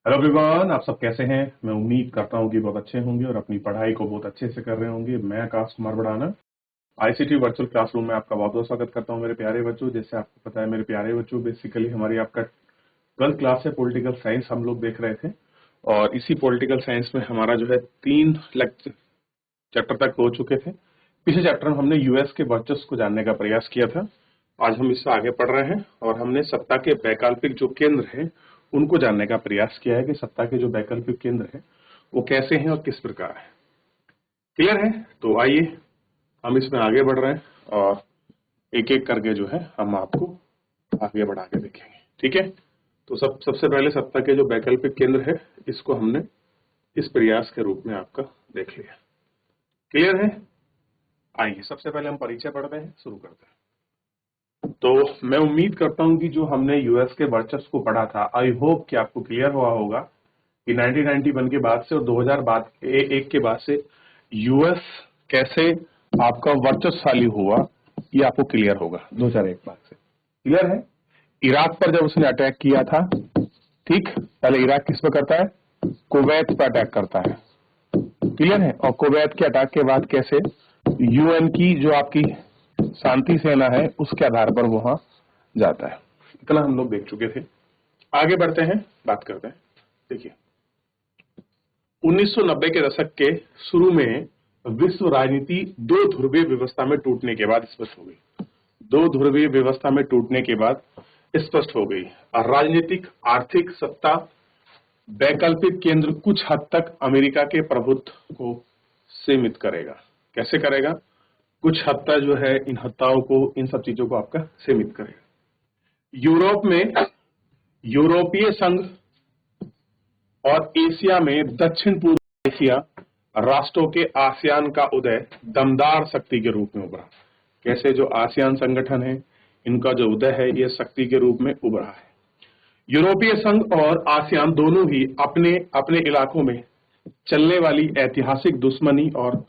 Hello everyone, आप सब कैसे हैं। मैं उम्मीद करता हूं कि बहुत अच्छे होंगे और अपनी पढ़ाई को बहुत अच्छे से कर रहे होंगे। मैं आकाश कुमार बढ़ाना आईसीटी वर्चुअल क्लासरूम में आपका बहुत बहुत स्वागत करता हूं मेरे प्यारे बच्चों। जैसे आपको पता है मेरे प्यारे बच्चों, बेसिकली हमारी आपका 12th क्लास है, पॉलिटिकल साइंस हम लोग देख रहे थे। और इसी पॉलिटिकल साइंस में हमारा जो है 3 चैप्टर तक हो चुके थे। पिछले चैप्टर में हमने यूएस के वर्चस्व को जानने का प्रयास किया था। आज हम इससे आगे पढ़ रहे हैं और हमने सत्ता के वैकल्पिक जो केंद्र हैं उनको जानने का प्रयास किया है कि सत्ता के जो वैकल्पिक केंद्र हैं वो कैसे हैं और किस प्रकार है। क्लियर है? तो आइए हम इसमें आगे बढ़ रहे हैं और एक एक करके जो है हम आपको आगे बढ़ा के देखेंगे। ठीक है? तो सबसे पहले सत्ता के जो वैकल्पिक केंद्र है इसको हमने इस प्रयास के रूप में आपका देख लिया। क्लियर है? आइए सबसे पहले हम परिचय पढ़ते हैं, शुरू करते हैं। तो मैं उम्मीद करता हूं कि जो हमने यूएस के वर्चस्व को पढ़ा था, आई होप कि आपको क्लियर हुआ होगा कि 1991 के बाद से और 2001 के बाद से यूएस कैसे आपका वर्चस्वशाली हुआ, ये आपको क्लियर होगा 2001 बाद से। क्लियर है? इराक पर जब उसने अटैक किया था, ठीक, पहले इराक किस पर करता है? कुवैत पर अटैक करता है। क्लियर है? और कुवैत के अटैक के बाद कैसे यूएन की जो आपकी शांति सेना है उसके आधार पर वहां जाता है। इतना हम लोग देख चुके थे। आगे बढ़ते हैं, बात करते हैं। देखिए 1990 के दशक के शुरू में विश्व राजनीति दो ध्रुवीय व्यवस्था में टूटने के बाद स्पष्ट हो गई। दो ध्रुवीय व्यवस्था में टूटने के बाद स्पष्ट हो गई। राजनीतिक आर्थिक सत्ता वैकल्पिक केंद्र कुछ हद तक अमेरिका के प्रभुत्व को सीमित करेगा। कैसे करेगा? कुछ हद तक जो है इन हत्याओं को, इन सब चीजों को आपका सीमित करेगा। यूरोप में यूरोपीय संघ और एशिया में दक्षिण पूर्व एशिया राष्ट्रों के आसियान का उदय दमदार शक्ति के रूप में उभरा। कैसे? जो आसियान संगठन है इनका जो उदय है ये शक्ति के रूप में उभरा है। यूरोपीय संघ और आसियान दोनों ही अपने अपने इलाकों में चलने वाली ऐतिहासिक दुश्मनी और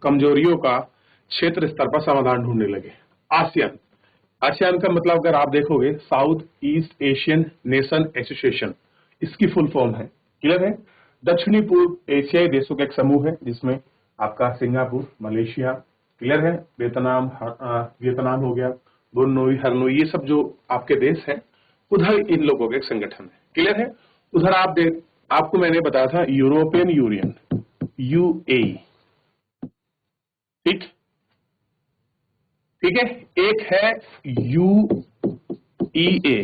कमजोरियों का क्षेत्र स्तर पर समाधान ढूंढने लगे। आसियान आसियान का मतलब अगर आप देखोगे south east Asian nation association, इसकी फुल फॉर्म है। क्लियर है? दक्षिणी पूर्व एशियाई देशों का एक समूह है जिसमें आपका सिंगापुर, मलेशिया, क्लियर है, वियतनाम हो गया, ब्रुनई, हरनोई, ये सब जो आपके देश है उधर इन लोगों का एक संगठन है। क्लियर है? उधर आपको मैंने बताया था यूरोपियन यूनियन, यूएई। ठीक है? एक है यूईए,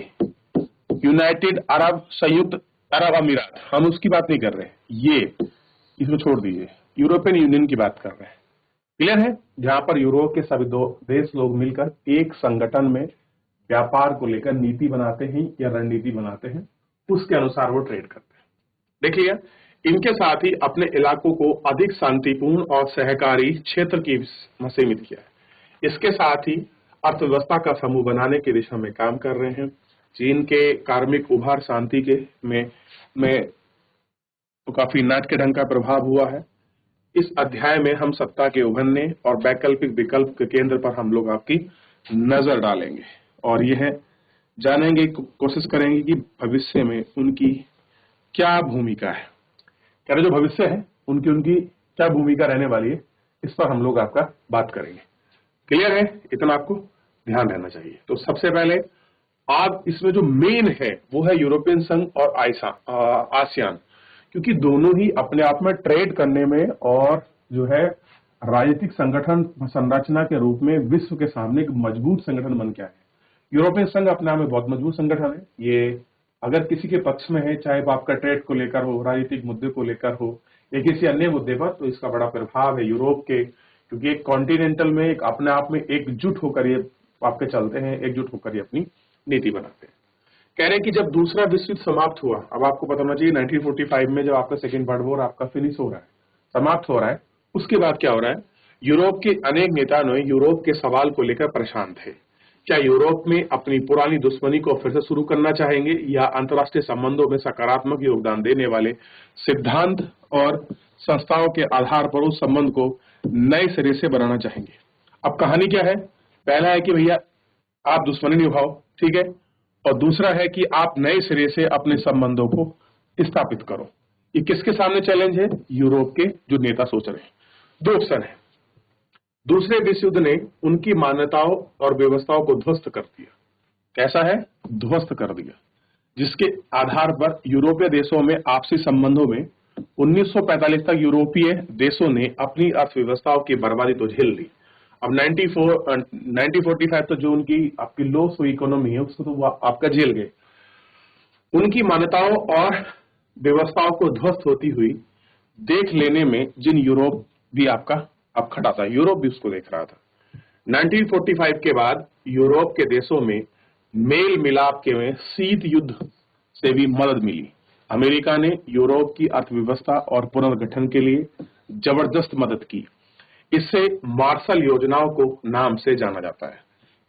यूनाइटेड अरब संयुक्त अरब अमीरात, हम उसकी बात नहीं कर रहे, ये इसको छोड़ दीजिए, यूरोपियन यूनियन की बात कर रहे हैं। क्लियर है? जहां पर यूरोप के सभी दो देश लोग मिलकर एक संगठन में व्यापार को लेकर नीति बनाते हैं या रणनीति बनाते हैं, उसके अनुसार वो ट्रेड करते हैं। देख लिया? इनके साथ ही अपने इलाकों को अधिक शांतिपूर्ण और सहकारी क्षेत्र की सीमित किया है। इसके साथ ही अर्थव्यवस्था का समूह बनाने की दिशा में काम कर रहे हैं। चीन के कार्मिक उभार शांति के में तो काफी नाट के ढंग का प्रभाव हुआ है। इस अध्याय में हम सत्ता के उभरने और वैकल्पिक विकल्प के केंद्र पर हम लोग आपकी नजर डालेंगे और यह जानेंगे, कोशिश करेंगे कि भविष्य में उनकी क्या भूमिका है। कह रहे जो भविष्य है उनकी उनकी क्या भूमिका रहने वाली है, इस पर हम लोग आपका बात करेंगे। क्लियर है? इतना आपको ध्यान रहना चाहिए। तो सबसे पहले आप इसमें जो मेन है वो है यूरोपियन संघ और आसियान, क्योंकि दोनों ही अपने आप में ट्रेड करने में और जो है राजनीतिक संगठन संरचना के रूप में विश्व के सामने एक मजबूत संगठन बन के आए। यूरोपियन संघ अपने आप में बहुत मजबूत संगठन है। ये अगर किसी के पक्ष में है, चाहे वो आपका ट्रेड को लेकर हो, राजनीतिक मुद्दे को लेकर हो या किसी अन्य मुद्दे पर, तो इसका बड़ा प्रभाव है यूरोप के, क्योंकि एक कॉन्टिनेंटल में एक अपने आप में एकजुट होकर ये आपके चलते हैं, एकजुट होकर ये अपनी नीति बनाते हैं। कह रहे हैं कि जब दूसरा विश्व युद्ध समाप्त हुआ, अब आपको पता होना चाहिए 1945 में जब आपका सेकेंड वर्ल्ड वॉर आपका फिनिश हो रहा है, समाप्त हो रहा है, उसके बाद क्या हो रहा है? यूरोप के अनेक नेताओं ने यूरोप के सवाल को लेकर परेशान थे। क्या यूरोप में अपनी पुरानी दुश्मनी को फिर से शुरू करना चाहेंगे या अंतर्राष्ट्रीय संबंधों में सकारात्मक योगदान देने वाले सिद्धांत और संस्थाओं के आधार पर उस संबंध को नए सिरे से बनाना चाहेंगे? अब कहानी क्या है? पहला है कि भैया आप दुश्मनी निभाओ, ठीक है, और दूसरा है कि आप नए सिरे से अपने संबंधों को स्थापित करो। ये किसके सामने चैलेंज है? यूरोप के जो नेता सोच रहे हैं। दो ऑप्शन है। दूसरे विश्व युद्ध ने उनकी मान्यताओं और व्यवस्थाओं को ध्वस्त कर दिया। कैसा है? ध्वस्त कर दिया, जिसके आधार पर यूरोपीय देशों में आपसी संबंधों में 1945 तक यूरोपीय देशों ने अपनी अर्थव्यवस्थाओं की बर्बादी तो झेल ली। अब 1945 तो जो उनकी आपकी लॉस हुई इकोनॉमी है उसको तो वो आपका झेल गए। उनकी मान्यताओं और व्यवस्थाओं को ध्वस्त होती हुई देख लेने में जिन यूरोप भी आपका अब खड़ा था, यूरोप भी उसको देख रहा था। 1945 के बाद यूरोप के देशों में मेल मिलाप के में शीत युद्ध से भी मदद मिली। अमेरिका ने यूरोप की अर्थव्यवस्था और पुनर्गठन के लिए जबरदस्त मदद की। इससे मार्शल योजनाओं को नाम से जाना जाता है।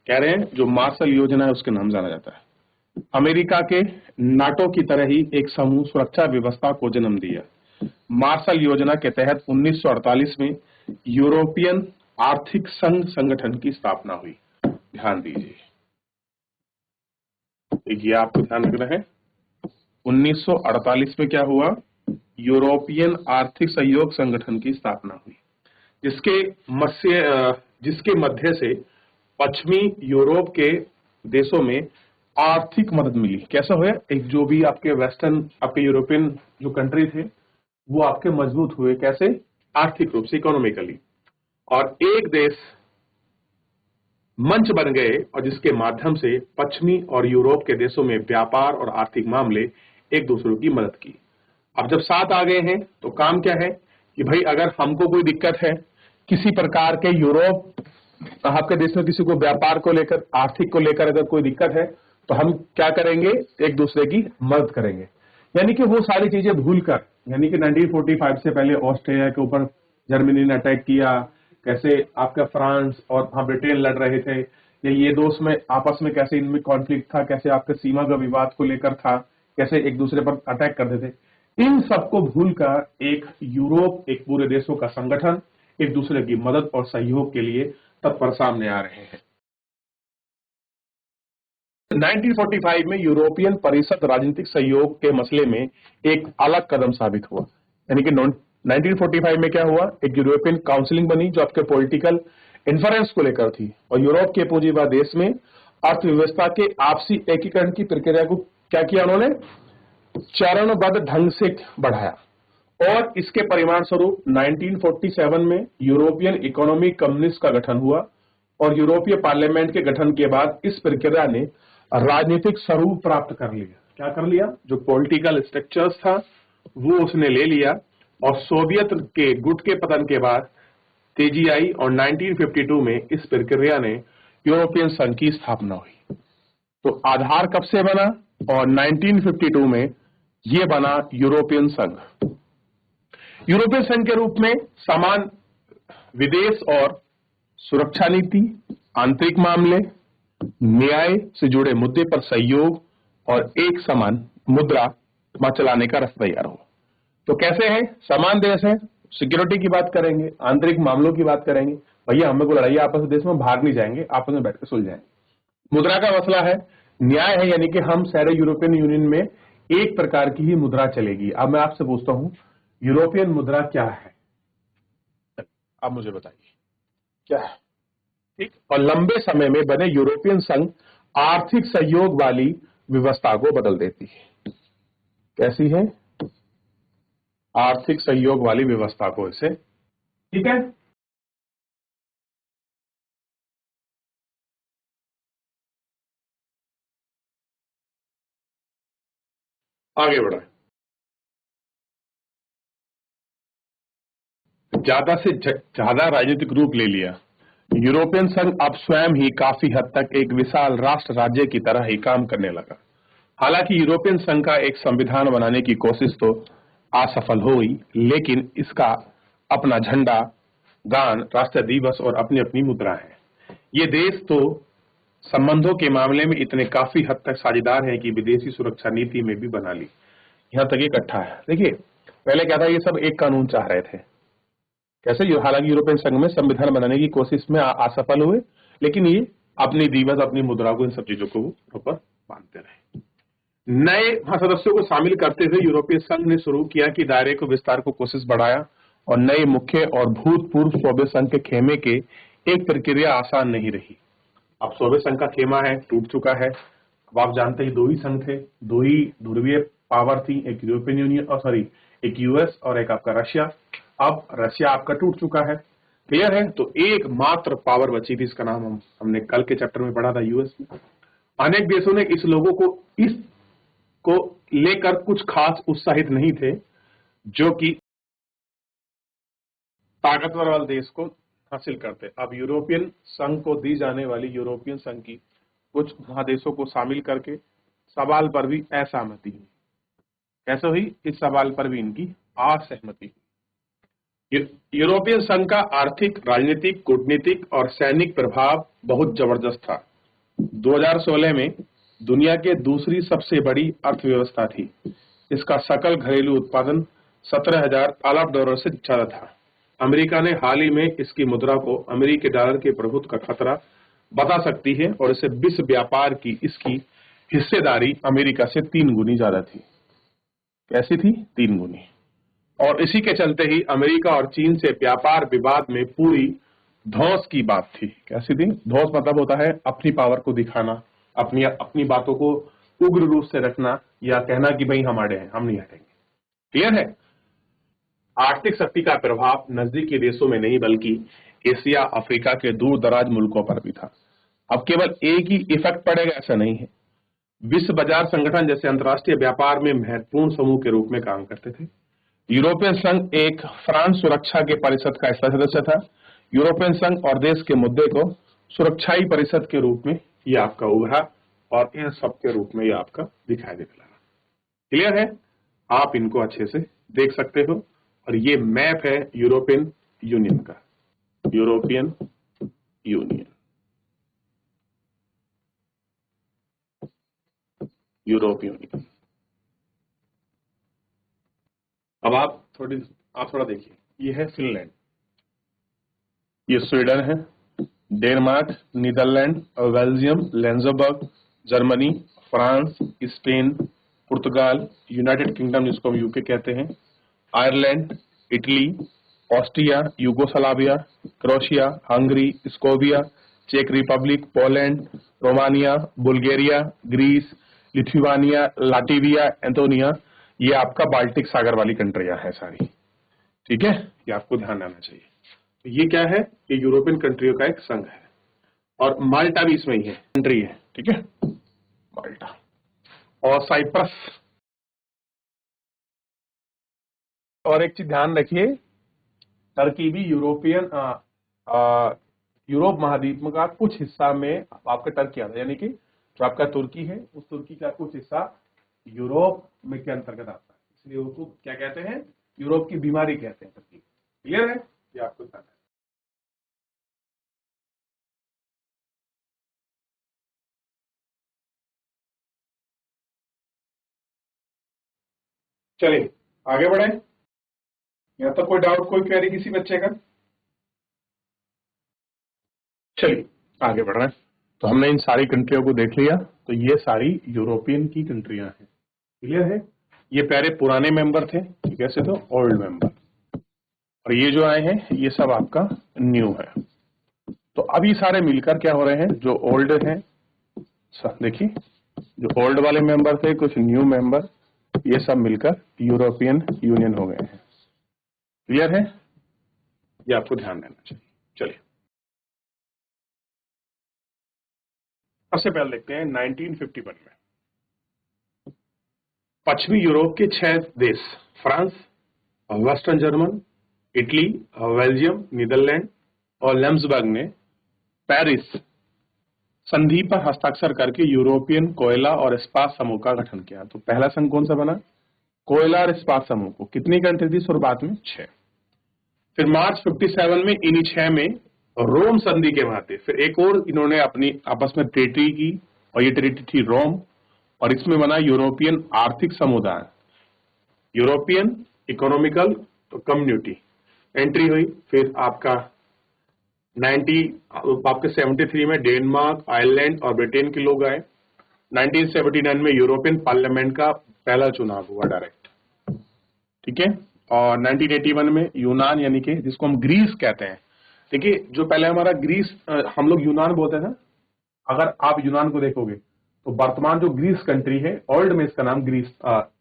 कह रहे हैं जो मार्शल योजना है उसके नाम जाना जाता है। अमेरिका के नाटो की तरह ही एक समूह सुरक्षा व्यवस्था को जन्म दिया। मार्शल योजना के तहत 1948 में यूरोपियन आर्थिक संघ संगठन की स्थापना हुई। ध्यान दीजिए, ये आपको ध्यान रखना है। 1948 में क्या हुआ? यूरोपियन आर्थिक सहयोग संगठन की स्थापना हुई, जिसके मध्य से पश्चिमी यूरोप के देशों में आर्थिक मदद मिली। कैसा हुआ? एक जो भी आपके वेस्टर्न आपके यूरोपियन जो कंट्री थे वो आपके मजबूत हुए। कैसे? आर्थिक रूप से, इकोनॉमिकली। और एक देश मंच बन गए और जिसके माध्यम से पश्चिमी और यूरोप के देशों में व्यापार और आर्थिक मामले एक दूसरे की मदद की। अब जब साथ आ गए हैं तो काम क्या है कि भाई अगर हमको कोई दिक्कत है किसी प्रकार के, यूरोप आपके देश में किसी को व्यापार को लेकर, आर्थिक को लेकर अगर कोई दिक्कत है तो हम क्या करेंगे? एक दूसरे की मदद करेंगे। यानी कि वो सारी चीजें भूलकर, यानी कि 1945 से पहले ऑस्ट्रेलिया के ऊपर जर्मनी ने अटैक किया, कैसे आपका फ्रांस और वहां ब्रिटेन लड़ रहे थे, या ये दोस्त में आपस में कैसे इनमें कॉन्फ्लिक्ट था, कैसे आपके सीमा का विवाद को लेकर था, कैसे एक दूसरे पर अटैक करते थे। इन सबको भूलकर एक यूरोप, एक पूरे देशों का संगठन एक दूसरे की मदद और सहयोग के लिए तत्पर सामने आ रहे हैं। 1945 में यूरोपियन परिषद राजनीतिक सहयोग के मसले में एक अलग कदम साबित हुआ। यानी कि 1945 में क्या हुआ? एक यूरोपियन काउंसिलिंग बनी जो आपके पॉलिटिकल इन्फ्लुएंस को लेकर थी, और यूरोप के पूंजीवाद देश में अर्थव्यवस्था के आपसी एकीकरण की प्रक्रिया को क्या किया उन्होंने? चरणबद्ध ढंग से बढ़ाया। और इसके परिणाम स्वरूप 1947 में यूरोपियन इकोनॉमिक कम्युनिस्ट का गठन हुआ, और यूरोपीय पार्लियामेंट के गठन के बाद इस प्रक्रिया ने राजनीतिक स्वरूप प्राप्त कर लिया। क्या कर लिया? जो पॉलिटिकल स्ट्रक्चर्स था वो उसने ले लिया, और सोवियत के गुट के पतन के बाद तेजी आई, और 1952 में इस प्रक्रिया ने यूरोपियन संघ की स्थापना हुई। तो आधार कब से बना? और 1952 में यह बना यूरोपियन संघ। यूरोपियन संघ के रूप में समान विदेश और सुरक्षा नीति, आंतरिक मामले, न्याय से जुड़े मुद्दे पर सहयोग और एक समान मुद्रा चलाने का रास्ता तैयार हो। तो कैसे है? समान देश है, सिक्योरिटी की बात करेंगे, आंतरिक मामलों की बात करेंगे। भैया हमें को लड़ाई आपस में देश में भाग नहीं जाएंगे, आपस में बैठकर सुलझाएंगे। मुद्रा का मसला है, न्याय है, यानी कि हम सारे यूरोपियन यूनियन में एक प्रकार की ही मुद्रा चलेगी। अब मैं आपसे पूछता हूं यूरोपियन मुद्रा क्या है? आप मुझे बताइए क्या है? ठीक। और लंबे समय में बने यूरोपियन संघ आर्थिक सहयोग वाली व्यवस्था को बदल देती है। कैसी है? आर्थिक सहयोग वाली व्यवस्था को इसे, ठीक है। आगे बढ़े। ज्यादा से ज्यादा राजनीतिक रूप ले लिया। यूरोपियन संघ अब स्वयं ही काफी हद तक एक विशाल राष्ट्र राज्य की तरह ही काम करने लगा। हालांकि यूरोपियन संघ का एक संविधान बनाने की कोशिश तो असफल हुई, लेकिन इसका अपना झंडा, गान, राष्ट्रीय दिवस और अपनी अपनी मुद्रा है। ये देश तो संबंधों के मामले में इतने काफी हद तक साझेदार है कि विदेशी सुरक्षा नीति में भी बना ली। यहां तक इकट्ठा है। देखिए पहले क्या था, ये सब एक कानून चाह रहे थे। कैसे? हालांकि यूरोपियन संघ में संविधान बनाने की कोशिश में असफल हुए, लेकिन ये अपनी दिवस, अपनी मुद्रा को, इन सब चीजों को ऊपर बांधते रहे। नए सदस्यों को शामिल करते हुए यूरोपीय संघ ने शुरू किया कि दायरे को विस्तार को कोशिश बढ़ाया और नए मुख्य और भूतपूर्व सोवियत संघ के खेमे के एक प्रक्रिया आसान नहीं रही। अब सोवियत संघ का खेमा है टूट चुका है। अब आप जानते हैं दो ही संघ थे, दो ही ध्रुवीय पावर थी, एक यूरोपियन यूनियन और सॉरी एक यूएस और एक आपका रशिया। अब रशिया आपका टूट चुका है, क्लियर है। तो एकमात्र पावर बची थी, इसका नाम हमने कल के चैप्टर में पढ़ा था, यूएस। अनेक देशों ने इस लोगों को इस को लेकर कुछ खास उत्साहित नहीं थे, जो कि ताकतवर वाले देश को हासिल करते। अब यूरोपियन संघ को दी जाने वाली यूरोपियन संघ की कुछ महादेशों को शामिल करके सवाल पर भी असहमति हुई। कैसे हुई? इस सवाल पर भी इनकी असहमति हुई। यूरोपियन संघ का आर्थिक, राजनीतिक, कूटनीतिक और सैनिक प्रभाव बहुत जबरदस्त था। 2016 में दुनिया के दूसरी सबसे बड़ी अर्थव्यवस्था थी। इसका सकल घरेलू उत्पादन 17,000 अरब डॉलर से ज्यादा था। अमेरिका ने हाल ही में इसकी मुद्रा को अमेरिकी डॉलर के प्रभुत्व का खतरा बता सकती है और इसे विश्व व्यापार की इसकी हिस्सेदारी अमेरिका से 3 गुनी ज्यादा थी। कैसी थी? 3 गुनी। और इसी के चलते ही अमेरिका और चीन से व्यापार विवाद में पूरी धौंस की बात थी। कैसी थी? धौंस मतलब होता है अपनी पावर को दिखाना, अपनी बातों को उग्र रूप से रखना या कहना कि भाई हम अड़े हैं, हम नहीं हटेंगे। क्लियर है? आर्थिक शक्ति का प्रभाव नजदीकी देशों में नहीं बल्कि एशिया, अफ्रीका के दूर दराज मुल्कों पर भी था। अब केवल एक ही इफेक्ट पड़ेगा ऐसा नहीं है। विश्व बाजार संगठन जैसे अंतर्राष्ट्रीय व्यापार में महत्वपूर्ण समूह के रूप में काम करते थे। यूरोपियन संघ एक फ्रांस सुरक्षा के परिषद का सदस्य था। यूरोपियन संघ और देश के मुद्दे को सुरक्षाई परिषद के रूप में ये आपका उभरा और इन सब के रूप में ये आपका दिखाई देने लगा। क्लियर है? आप इनको अच्छे से देख सकते हो। और ये मैप है यूरोपियन यूनियन का, यूरोपियन यूनियन, यूरोपियन यूनियन। अब आप थोड़ा देखिए, ये है फिनलैंड, ये स्वीडन है, Denmark, Netherlands, Belgium, Landsberg, Germany, France, Spain, पुर्तगाल, यूनाइटेड किंगडम जिसको हम यूके कहते हैं, Ireland, Italy, Austria, Yugoslavia, Croatia, Hungary, Slovakia, चेक Republic, Poland, Romania, Bulgaria, Greece, Lithuania, Latvia, Estonia. ये आपका बाल्टिक सागर वाली कंट्रियां हैं सारी। ठीक है, ये आपको ध्यान रखना चाहिए। तो ये क्या है? ये यूरोपियन कंट्रियों का एक संघ है और माल्टा भी इसमें ही है, कंट्री है। ठीक है, माल्टा और साइप्रस। और एक चीज ध्यान रखिए, टर्की भी यूरोप महाद्वीप का कुछ हिस्सा में आपका टर्की आता है, यानी कि जो आपका तुर्की है उस तुर्की का कुछ हिस्सा यूरोप में के अंतर्गत आता है, इसलिए उसको क्या कहते हैं? यूरोप की बीमारी कहते हैं टर्की। क्लियर है? ये आपको ध्यान है। चलिए आगे बढ़े। यहाँ तक कोई डाउट, कोई क्वेरी किसी बच्चे का? चलिए आगे बढ़ रहे हैं। तो हमने इन सारी कंट्रियों को देख लिया। तो ये सारी यूरोपियन की कंट्रियां हैं। क्लियर है? ये पहले पुराने मेंबर थे, ठीक है, से तो ओल्ड मेंबर, और ये जो आए हैं ये सब आपका न्यू है। तो अब ये सारे मिलकर क्या हो रहे हैं? जो ओल्ड हैं, देखिए जो ओल्ड वाले मेंबर थे, कुछ न्यू मेंबर, ये सब मिलकर यूरोपियन यूनियन हो गए हैं। क्लियर है? ये आपको ध्यान देना चाहिए। चलिए सबसे पहले देखते हैं 1951 में पश्चिमी यूरोप के 6 देश France, western German, Italy, Belgium, Netherlands और लैम्सबर्ग ने पेरिस संधि पर हस्ताक्षर करके यूरोपियन कोयला और इस्पात समूह का गठन किया। तो पहला संघ कौन सा बना? कोयला और इस्पात समूह को कितनी कंट्री थी शुरुआत में? 6। फिर मार्च 57 में इन्हीं 6 में रोम संधि के बाद फिर एक और इन्होंने अपनी आपस में ट्रीटी की और ये ट्रीटी थी रोम, और इसमें बना यूरोपियन आर्थिक समुदाय, यूरोपियन इकोनॉमिकल कम्युनिटी एंट्री हुई। फिर आपका 73 में डेनमार्क, आयरलैंड और ब्रिटेन के लोग आए। 1979 में यूरोपियन पार्लियामेंट का पहला चुनाव हुआ डायरेक्ट, ठीक है। और 1981 में यूनान यानी कि जिसको हम ग्रीस कहते हैं, देखिए जो पहले हमारा ग्रीस हम लोग यूनान बोलते हैं ना, अगर आप यूनान को देखोगे तो वर्तमान जो ग्रीस कंट्री है, ओल्ड में इसका नाम ग्रीस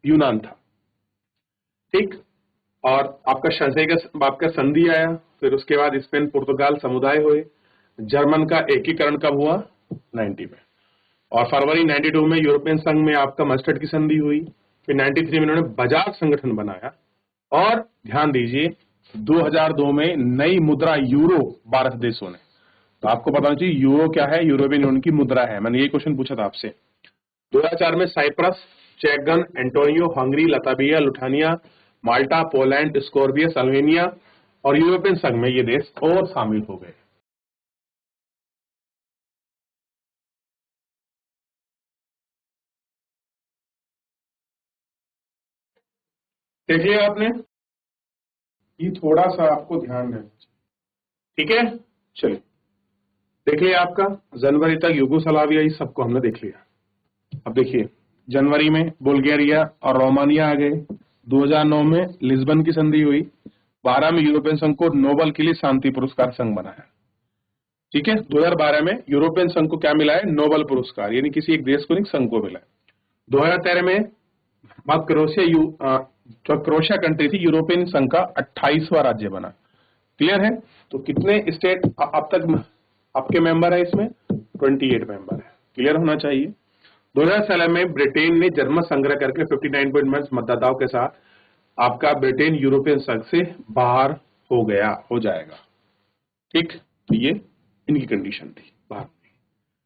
यूनान था, ठीक। और आपका संधि आया, फिर उसके बाद स्पेन पुर्तगाल समुदाय हुए। जर्मन का एकीकरण कब हुआ? 90 में। और फरवरी 92 में यूरोपियन संघ में आपका मस्टर्ड की संधि हुई। फिर 93 में उन्होंने बजाज संगठन बनाया। और ध्यान दीजिए 2002 में नई मुद्रा यूरो 12 देशों ने, तो आपको पता चाहिए यूरो क्या है, यूरोपियन यूनियन की मुद्रा है। मैंने ये क्वेश्चन पूछा था आपसे। 2004 में साइप्रस, चेकगन, एंटोनियो, हंगरी, लताबिया, लुठानिया, माल्टा, पोलैंड, स्कोर्बियस, अल्वेनिया और यूरोपियन संघ में ये देश और शामिल हो गए। देखिए आपने, ये थोड़ा सा आपको ध्यान देना चाहिए, ठीक है। चलिए देख लिया आपका जनवरी तक यूगोस्लाविया, ये सबको हमने देख लिया। अब देखिए जनवरी में बुल्गारिया और रोमानिया आ गए। 2009 में लिस्बन की संधि हुई। 12 में यूरोपियन संघ को नोबेल के लिए शांति पुरस्कार संघ बनाया, ठीक है। 2012 में यूरोपियन संघ को क्या मिला है? नोबेल पुरस्कार, यानी किसी एक देश को नहीं, संघ को मिला है। 2013 में जो क्रोएशिया कंट्री थी, यूरोपियन संघ का 28वां राज्य बना। क्लियर है? तो कितने स्टेट अब तक आपके मेंबर है इसमें? 28 मेंबर है। क्लियर होना चाहिए। 2016 में ब्रिटेन ने जनमत संग्रह करके 59.1 मतदाताओं के साथ आपका ब्रिटेन यूरोपियन संघ से बाहर हो जाएगा, ठीक। तो ये इनकी कंडीशन थी बाहर।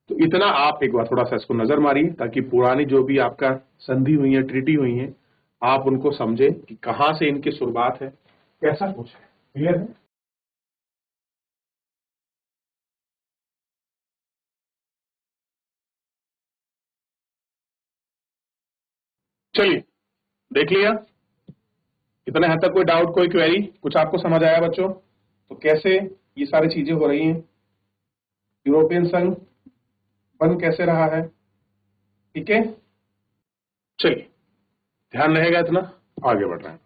तो इतना आप एक बार थोड़ा सा इसको नजर मारिए, ताकि पुरानी जो भी आपका संधि हुई है, ट्रीटी हुई है, आप उनको समझे कि कहां से इनकी शुरुआत है, कैसा कुछ है। क्लियर है? चलिए देख लिया। इतने हद तक कोई डाउट, कोई क्वेरी, कुछ आपको समझ आया बच्चों? तो कैसे ये सारी चीजें हो रही हैं, यूरोपियन संघ बन कैसे रहा है, ठीक है। चलिए ध्यान रहेगा इतना, आगे बढ़ रहे हैं।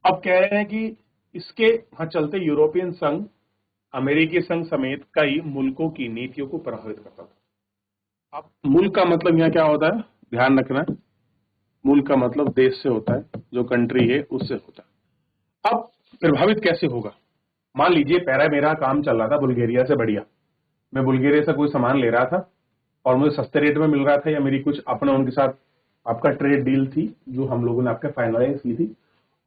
अब कह रहे हैं कि इसके चलते यूरोपियन संघ अमेरिकी संघ समेत कई मुल्कों की नीतियों को प्रभावित करता था। अब मुल्क का मतलब यहां क्या होता है, ध्यान रखना। मुल्क का मतलब देश से होता है, जो कंट्री है उससे होता है। अब प्रभावित कैसे होगा? मान लीजिए पहले मेरा काम चल रहा था बुल्गारिया से, बढ़िया, मैं बुल्गारिया से कोई सामान ले रहा था और मुझे सस्ते रेट में मिल रहा था, या मेरी कुछ अपना उनके साथ आपका ट्रेड डील थी जो हम लोगों ने आपके फाइनलाइज की थी,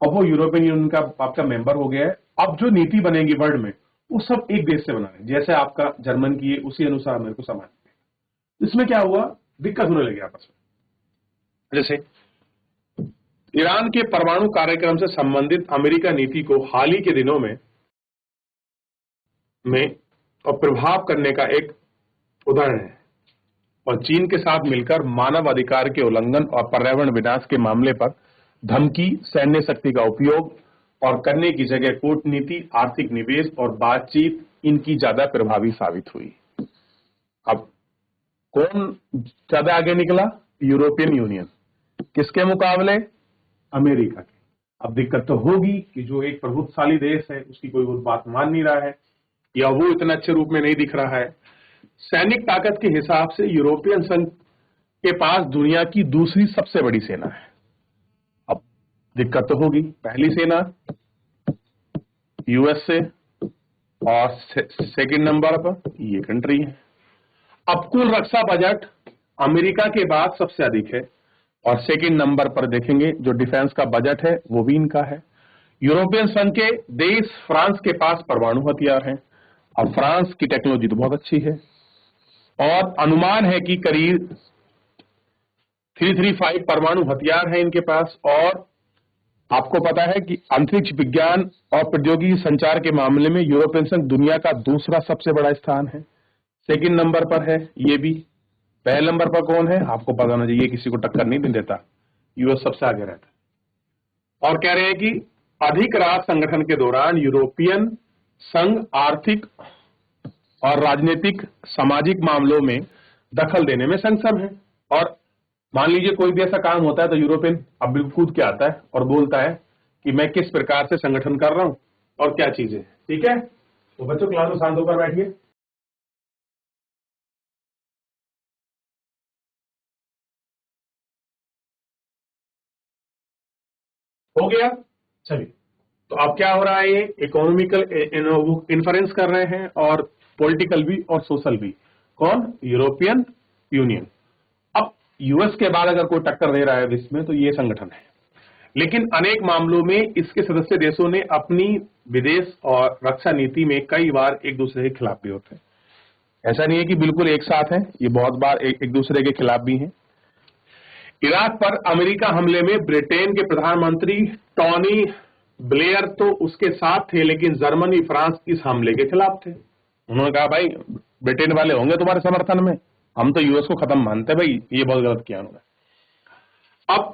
और वो यूरोपियन यूनियन का आपका मेंबर हो गया है। अब जो नीति बनेगी वर्ल्ड में, वो सब एक देश से बना है। जैसे आपका जर्मन की है, उसी अनुसार मेरे को सामान। इसमें क्या हुआ, दिक्कत होने लगी आपस में। जैसे ईरान के परमाणु कार्यक्रम से संबंधित अमेरिका नीति को हाल ही के दिनों में और प्रभाव करने का एक उदाहरण है। और चीन के साथ मिलकर मानव अधिकार के उल्लंघन और पर्यावरण विनाश के मामले पर धमकी, सैन्य शक्ति का उपयोग और करने की जगह कूटनीति, आर्थिक निवेश और बातचीत इनकी ज्यादा प्रभावी साबित हुई। अब कौन ज्यादा आगे निकला? European union. किसके मुकाबले? अमेरिका के। अब दिक्कत तो होगी कि जो एक प्रभुत्वशाली देश है उसकी कोई वो बात मान नहीं रहा है, या वो इतना अच्छे रूप में नहीं दिख रहा है। सैनिक ताकत के हिसाब से यूरोपियन संघ के पास दुनिया की दूसरी सबसे बड़ी सेना है। अब दिक्कत तो होगी। पहली सेना यूएसए और सेकंड नंबर पर ये कंट्री है। अब कुल रक्षा बजट अमेरिका के बाद सबसे अधिक है, और सेकंड नंबर पर देखेंगे जो डिफेंस का बजट है वो भी इनका है। यूरोपियन संघ के देश फ्रांस के पास परमाणु हथियार हैं, और फ्रांस की टेक्नोलॉजी तो बहुत अच्छी है, और अनुमान है कि करीब 335 परमाणु हथियार है इनके पास। और आपको पता है कि अंतरिक्ष विज्ञान और प्रौद्योगिकी संचार के मामले में यूरोपियन संघ दुनिया का दूसरा सबसे बड़ा स्थान है, सेकंड नंबर पर है ये भी। पहले नंबर पर कौन है आपको पता होना चाहिए, किसी को टक्कर नहीं देता, यूएस सबसे आगे रहता है। और कह रहे हैं कि अधिक राष्ट्र संगठन के दौरान यूरोपियन संघ आर्थिक और राजनीतिक सामाजिक मामलों में दखल देने में सक्षम है। और मान लीजिए कोई भी ऐसा काम होता है तो यूरोपियन अब बिल्कुल कूद के आता है और बोलता है कि मैं किस प्रकार से संगठन कर रहा हूं और क्या चीजें। ठीक है, तो बच्चों क्लास में शांत होकर बैठिए। हो गया, चलिए। तो अब क्या हो रहा है, ये इकोनॉमिकल इन्फ्लुएंस कर रहे हैं और पॉलिटिकल भी और सोशल भी। कौन? European union. अब यूएस के बाद अगर कोई टक्कर दे रहा है विश्व में तो ये संगठन है। लेकिन अनेक मामलों में इसके सदस्य देशों ने अपनी विदेश और रक्षा नीति में कई बार एक दूसरे के खिलाफ भी होते हैं। ऐसा नहीं है कि बिल्कुल एक साथ है, ये बहुत बार एक दूसरे के खिलाफ भी हैं। इराक पर अमेरिका हमले में ब्रिटेन के प्रधानमंत्री टोनी ब्लेयर तो उसके साथ थे, लेकिन जर्मनी फ्रांस इस हमले के खिलाफ थे। उन्होंने कहा भाई ब्रिटेन वाले होंगे तुम्हारे समर्थन में, हम तो यूएस को खत्म मानते हैं, भाई ये बहुत गलत किया उन्होंने। अब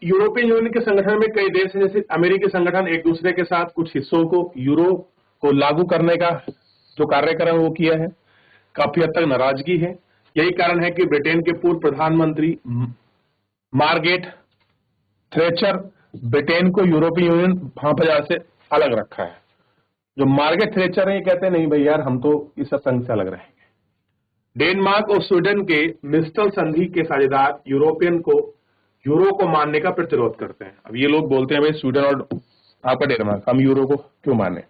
यूरोपियन यूनियन के संगठन में कई देश हैं, जैसे अमेरिकी संगठन एक दूसरे के साथ कुछ हिस्सों को यूरो को लागू करने का जो कार्यक्रम वो किया है, काफी हद तक नाराजगी है। यही कारण है कि ब्रिटेन के पूर्व प्रधानमंत्री मार्गरेट थ्रेचर ब्रिटेन को यूरोपीय यूनियन 2000 से अलग रखा है। जो मार्गरेट थ्रेचर है ये कहते हैं नहीं भाई यार हम तो इस संघ से अलग रहेंगे। डेनमार्क और स्वीडन के मिस्टल संधि के साझेदार यूरो को मानने का प्रतिरोध करते हैं। अब ये लोग बोलते हैं भाई स्वीडन और आपका डेनमार्क, हम यूरो को क्यों माने।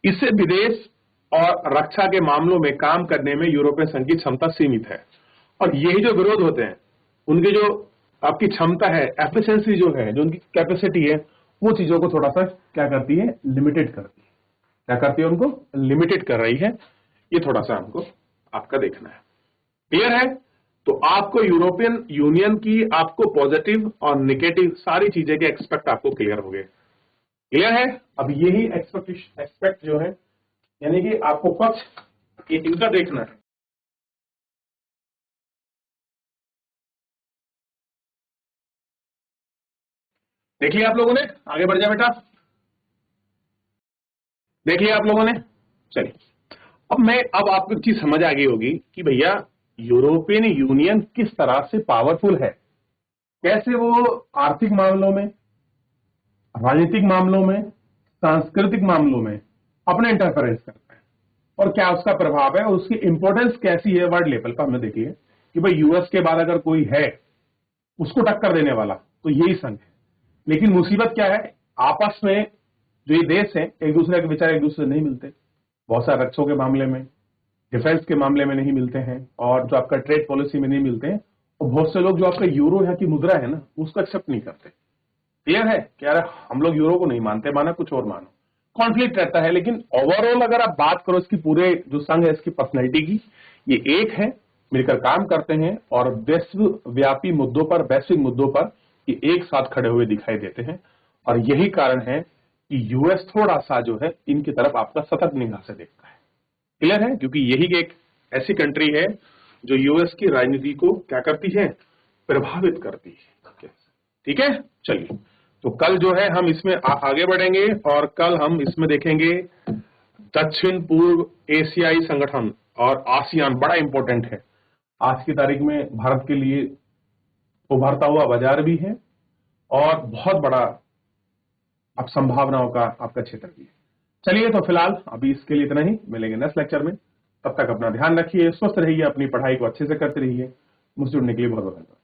इससे विदेश और रक्षा के मामलों में काम करने में यूरोपियन संघ की क्षमता सीमित है। और यही जो विरोध होते हैं उनकी जो आपकी क्षमता है, एफिशिएंसी जो है, जो उनकी कैपेसिटी है, वो चीजों को थोड़ा सा क्या करती है, लिमिटेड करती है। क्या करती है, उनको लिमिटेड कर रही है। ये थोड़ा सा हमको आपका देखना है। क्लियर है? तो आपको यूरोपियन यूनियन की आपको पॉजिटिव और नेगेटिव सारी चीजें के एक्सपेक्ट आपको क्लियर हो गए। क्लियर है? अब यही एक्सपेक्ट जो है यानी कि आपको पक्ष इनका देखना है। देख लिया आप लोगों ने? आगे बढ़ जाए बेटा। देख लिया आप लोगों ने? चलिए अब आपको एक चीज समझ आ गई होगी कि भैया यूरोपियन यूनियन किस तरह से पावरफुल है, कैसे वो आर्थिक मामलों में, राजनीतिक मामलों में, सांस्कृतिक मामलों में अपने इंटरफेरेंस करता है और क्या उसका प्रभाव है और उसकी इंपॉर्टेंस कैसी है वर्ल्ड लेवल पर। हमने देखिए कि भाई यूएस के बाद अगर कोई है उसको टक्कर देने वाला तो यही संघ है। लेकिन मुसीबत क्या है, आपस में जो ये देश है एक दूसरे के विचार एक दूसरे से नहीं मिलते। बहुत सारे रक्षों के मामले में, डिफेंस के मामले में नहीं मिलते हैं और जो आपका ट्रेड पॉलिसी में नहीं मिलते हैं। और बहुत से लोग जो आपका यूरो यहाँ की मुद्रा है ना उसको एक्सेप्ट नहीं करते। क्लियर है? क्या हम लोग यूरो को नहीं मानते, माना कुछ और मानो, कॉन्फ्लिक्ट रहता है। लेकिन ओवरऑल अगर आप बात करो इसकी पूरे जो संघ है इसकी पर्सनैलिटी की, ये एक है, मिलकर काम करते हैं और विश्वव्यापी मुद्दों पर, वैश्विक मुद्दों पर ये एक साथ खड़े हुए दिखाई देते हैं। और यही कारण है कि यूएस थोड़ा सा जो है इनकी तरफ आपका सतर्क निगाह से देखता है। क्लियर है? क्योंकि यही एक ऐसी कंट्री है जो यूएस की राजनीति को क्या करती है, प्रभावित करती है। ठीक है, चलिए। तो कल जो है हम इसमें आगे बढ़ेंगे और कल हम इसमें देखेंगे दक्षिण पूर्व एशियाई संगठन और आसियान। बड़ा इंपॉर्टेंट है आज की तारीख में, भारत के लिए उभरता हुआ बाजार भी है और बहुत बड़ा अब संभावनाओं का आपका क्षेत्र भी है। चलिए तो फिलहाल अभी इसके लिए इतना ही, मिलेंगे नेक्स्ट लेक्चर में। तब तक अपना ध्यान रखिए, स्वस्थ रहिए, अपनी पढ़ाई को अच्छे से करते रहिए। मुझसे जुड़ने के लिए बहुत बहुत धन्यवाद।